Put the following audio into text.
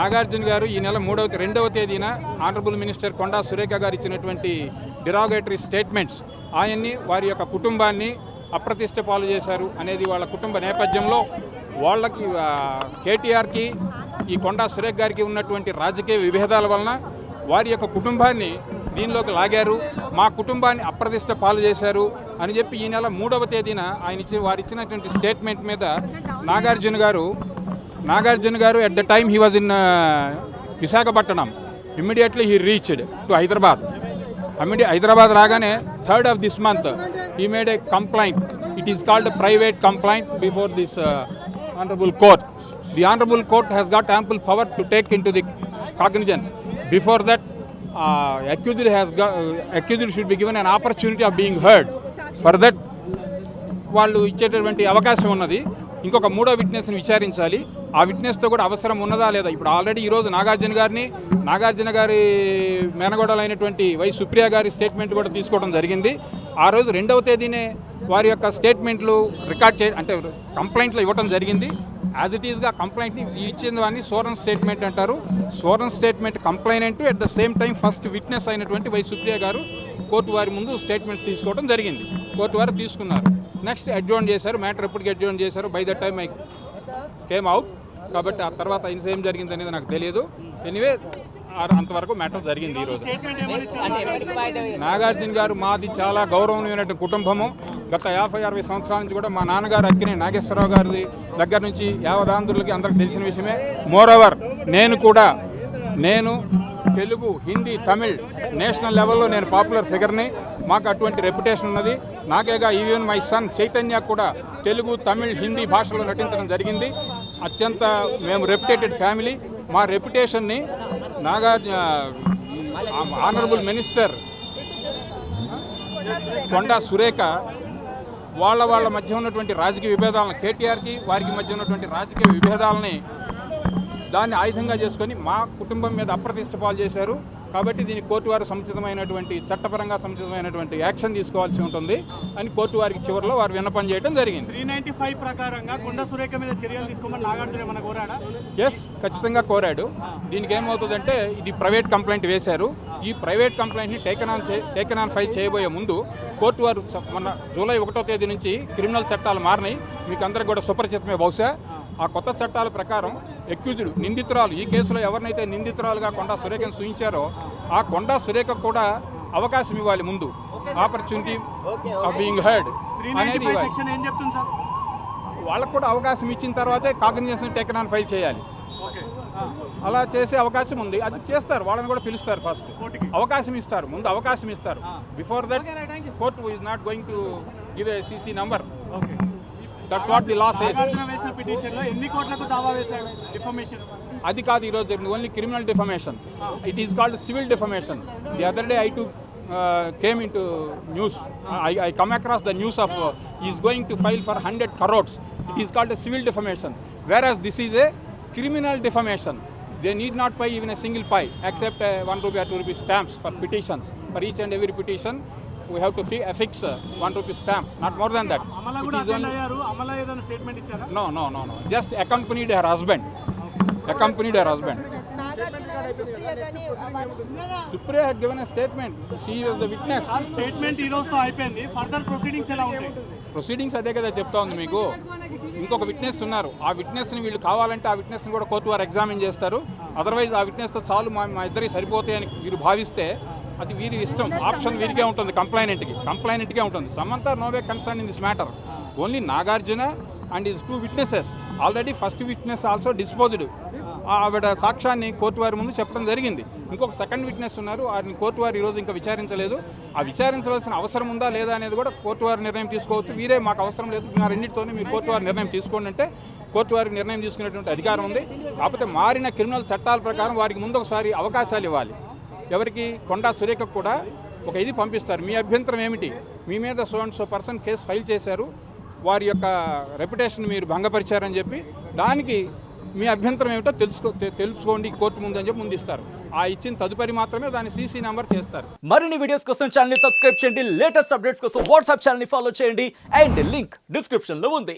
నాగార్జున గారు ఈ నెల 2వ తేదీన ఆనరబుల్ మినిస్టర్ కొండా సురేఖ గారు ఇచ్చినటువంటి డిరాగేటరీ స్టేట్మెంట్స్ ఆయన్ని వారి యొక్క కుటుంబాన్ని అప్రతిష్ట పాలు చేశారు అనేది వాళ్ళ కుటుంబ నేపథ్యంలో వాళ్ళకి కేటీఆర్కి ఈ కొండా సురేఖ గారికి ఉన్నటువంటి రాజకీయ విభేదాల వలన వారి యొక్క కుటుంబాన్ని దీనిలోకి లాగారు, మా కుటుంబాన్ని అప్రతిష్ట పాలు చేశారు అని చెప్పి ఈ నెల 3వ తేదీన వారు ఇచ్చినటువంటి స్టేట్మెంట్ మీద నాగార్జున గారు at the time he was in Visakhapatnam. Immediately he reached to Hyderabad రాగానే 3rd of this month he made a complaint. It is called a private complaint before this honorable court. The honorable court has got ample power to take into the cognizance. Before that accused should be given an opportunity of being heard. For that వాళ్ళు ఇచ్చేటటువంటి అవకాశం ఉన్నది. ఇంకొక 3వ విట్నెస్ని విచారించాలి. ఆ విట్నెస్తో కూడా అవసరం ఉన్నదా లేదా. ఇప్పుడు ఆల్రెడీ ఈరోజు నాగార్జున గారి మేనగోడలైనటువంటి వై సుప్రియ గారి స్టేట్మెంట్ కూడా తీసుకోవడం జరిగింది. ఆ రోజు 2వ తేదీనే వారి యొక్క స్టేట్మెంట్లు రికార్డ్ అంటే కంప్లైంట్లు ఇవ్వడం జరిగింది. యాజ్ ఇట్ ఈస్గా కంప్లైంట్ని ఇచ్చిన దాన్ని సోరన్ స్టేట్మెంట్ అంటారు. Soren statement complainant at the same time first witness అయినటువంటి వై సుప్రియ గారు కోర్టు వారి ముందు స్టేట్మెంట్స్ తీసుకోవడం జరిగింది. కోర్టు వారు తీసుకున్నారు. నెక్స్ట్ అడ్జోర్న్ చేశారు. మ్యాటర్ ఎప్పటికి అడ్జోర్న్ చేశారు. By the time I came out. కాబట్టి ఆ తర్వాత ఏం జరిగింది అనేది నాకు తెలియదు. ఎనీవే అంతవరకు మ్యాటర్ జరిగింది. ఈరోజు నాగార్జున గారు మాది చాలా గౌరవనీయమైన కుటుంబము. గత 50-60 సంవత్సరాల నుంచి కూడా మా నాన్నగారు అక్కినే నాగేశ్వరరావు గారి దగ్గర నుంచి యావదాంధ్రులకి అందరికి తెలిసిన విషయమే. మోరోవర్ నేను తెలుగు, హిందీ, తమిళ్ నేషనల్ లెవెల్లో నేను పాపులర్ ఫిగర్ని. మాకు అటువంటి రెప్యుటేషన్ ఉన్నది. నాకేగా ఈవెన్ మై సన్ చైతన్య కూడా తెలుగు, తమిళ్, హిందీ భాషలో నటించడం జరిగింది. అత్యంత మేము రెప్యుటేటెడ్ ఫ్యామిలీ. మా రెప్యుటేషన్ని ఆనరబుల్ మినిస్టర్ కొండా సురేఖ వాళ్ళ మధ్య ఉన్నటువంటి రాజకీయ విభేదాలను, కేటీఆర్కి వారికి మధ్య ఉన్నటువంటి రాజకీయ విభేదాలని దాన్ని ఆయుధంగా చేసుకొని మా కుటుంబం మీద అప్రతిష్ట పాలు చేశారు. కాబట్టి దీన్ని కోర్టు వారు చట్టపరంగా సముచితమైనటువంటి యాక్షన్ తీసుకోవాల్సి ఉంటుంది అని కోర్టు వారికి చివరిలో వారు విన్నపం చేయడం జరిగింది. 395 ప్రకారంగా కొండా సురేఖ మీద చర్యలు తీసుకోమని నాగార్జున ఏమన్నా కోరాడా? ఎస్, ఖచ్చితంగా కోరాడు. దీనికి ఏమవుతుందంటే ఇది ప్రైవేట్ కంప్లైంట్ వేశారు. ఈ ప్రైవేట్ కంప్లైంట్ని టేకెన్ ఆన్ ఫైల్ చేయబోయే ముందు కోర్టు వారు మొన్న జూలై 1వ తేదీ నుంచి క్రిమినల్ చట్టాలు మారినాయి. మీకు అందరికి కూడా సుపరిచితమే. బహుశా ఆ కొత్త చట్టాల ప్రకారం అక్యూజ్డ్ నిందితురాలు, ఈ కేసులో ఎవరినైతే నిందితురాలుగా కొండా సురేఖను సూచించారో ఆ కొండా సురేఖ కూడా అవకాశం ఇవ్వాలి. ముందు ఆపర్చునిటీ ఆఫ్ బీయింగ్ హర్డ్ అనేది వాళ్ళకు కూడా అవకాశం ఇచ్చిన తర్వాతే కాగ్నిజెన్స్ టేకెన్ ఆన్ ఫైల్ చేయాలి. అలా చేసే అవకాశం ఉంది. అది చేస్తారు. వాళ్ళని కూడా పిలుస్తారు. ఫస్ట్ అవకాశం ఇస్తారు. ముందు అవకాశం ఇస్తారు. Before that court is not going to give a CC number. That's what the law says. అది కాదు ఈరోజు జరిగింది. Only criminal defamation. It is called civil defamation. The other day I too came into news. I come across the news of he is going to file for 100 crores. It is called a civil defamation. Whereas this is a criminal defamation. They need not pay even a single pie except 1 rupee or 2 rupee stamps for petitions. For each and every petition we have to affix 1 rupee stamp, not more than that. No. Just accompanied her husband. Supriya had given a statement. She was the witness. Statement ఈ రోజుతో అయిపోయింది. Further proceedings ఎలా ఉంటాయి? Proceedings అదే కదా చెప్తా ఉంది మీకు. ఇంకొక విట్నెస్ ఉన్నారు. ఆ విట్నెస్ని వీళ్ళు కావాలంటే ఆ విట్నెస్ని కూడా కోర్టు వారు ఎగ్జామిన్ చేస్తారు. అదర్వైజ్ ఆ విట్నెస్తో చాలు మా ఇద్దరికి సరిపోతాయని వీరు భావిస్తే అది వీరి ఇష్టం. ఆప్షన్ వీరికే ఉంటుంది. కంప్లైనెంట్కే ఉంటుంది. Samantha no way concern in this matter. Only Nagarjuna and his 2 witnesses. Already first witness also disposed. ఆవిడ సాక్ష్యాన్ని కోర్టు వారి ముందు చెప్పడం జరిగింది. ఇంకొక సెకండ్ విట్నెస్ ఉన్నారు. వారిని కోర్టు వారు ఈరోజు ఇంకా విచారించలేదు. ఆ విచారించవలసిన అవసరం ఉందా లేదా అనేది కూడా కోర్టు వారి నిర్ణయం తీసుకోవచ్చు. వీరే మాకు అవసరం లేదు, మా రెండింటితోనే మీరు కోర్టు వారి నిర్ణయం తీసుకోండి అంటే కోర్టు వారికి నిర్ణయం తీసుకునేటువంటి అధికారం ఉంది. కాకపోతే మారిన క్రిమినల్ చట్టాల ప్రకారం వారికి ముందు ఒకసారి అవకాశాలు ఇవ్వాలి. ఎవరికి? కొండా సురేఖకు కూడా ఒక ఇది పంపిస్తారు. మీ అభ్యంతరం ఏమిటి? మీ మీద సో పర్సన్ కేసు ఫైల్ చేశారు, వారి యొక్క రెప్యుటేషన్ మీరు భంగపరిచారని చెప్పి దానికి మీ అభ్యంతరం ఏమిటో తెలుసుకోండి కోర్టు ముందు అని చెప్పి ముందిస్తారు. ఆ ఇచ్చిన తదుపరి మాత్రమే దాన్ని సీసీ నంబర్ చేస్తారు. మరిన్ని వీడియోస్ కోసం ఛానల్ ని సబ్స్క్రైబ్ చేయండి. లేటెస్ట్ అప్డేట్స్ కోసం వాట్సాప్ ఛానల్ ని ఫాలో చేయండి. అండ్ లింక్ డిస్క్రిప్షన్ లో ఉంది.